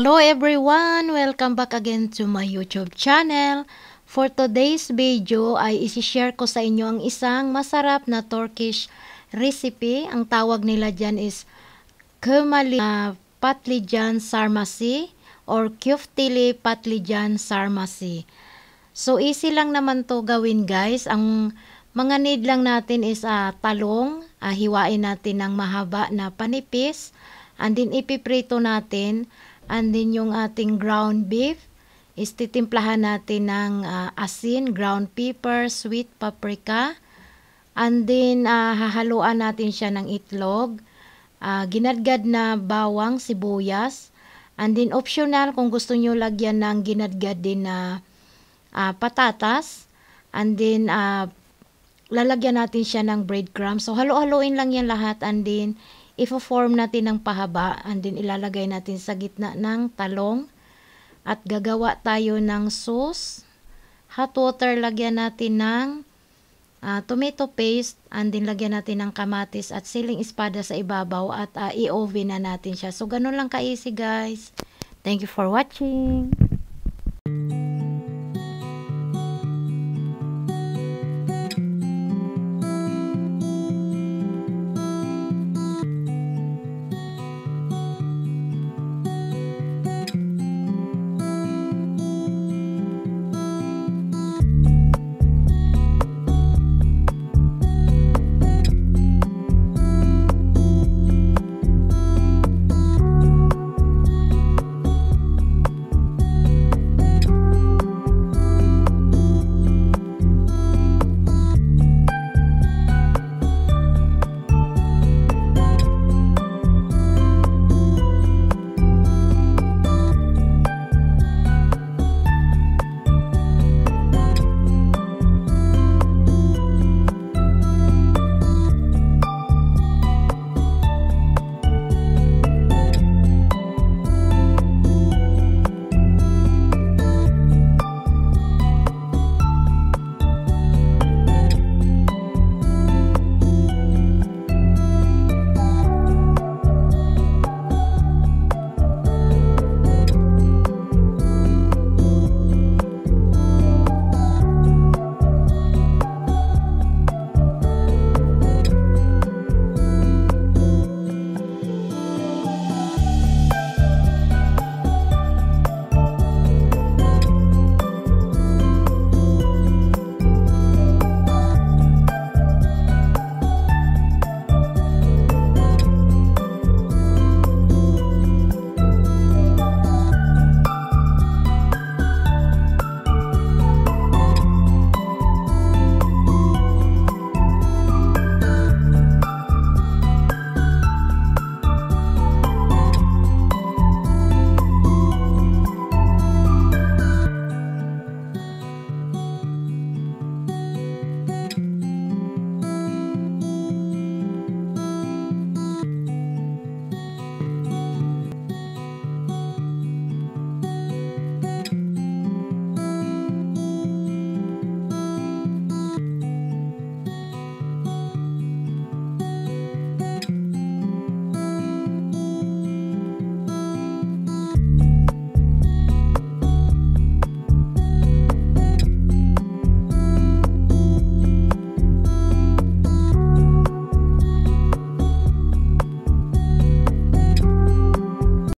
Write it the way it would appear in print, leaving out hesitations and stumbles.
Hello everyone! Welcome back again to my YouTube channel. For today's video ay isi-share ko sa inyo ang isang masarap na Turkish recipe. Ang tawag nila dyan is kemali patlıcan sarması or köfteli patlıcan sarması. So easy lang naman to gawin guys. Ang mga need lang natin is talong. Hiwain natin ng mahaba na panipis. And then ipiprito natin. And then yung ating ground beef is titimplahan natin ng asin, ground pepper, sweet paprika. And then hahaluan natin siya ng itlog, ginadgad na bawang, sibuyas. And then optional kung gusto nyo lagyan ng ginadgad din na patatas. And then lalagyan natin siya ng breadcrumbs. So halo-haloin lang yan lahat and then ifo-form natin ng pahaba and then ilalagay natin sa gitna ng talong at gagawa tayo ng sauce. Hot water, lagyan natin ng tomato paste and then lagyan natin ng kamatis at siling espada sa ibabaw at i-oven na natin siya. So ganun lang ka-easy guys. Thank you for watching.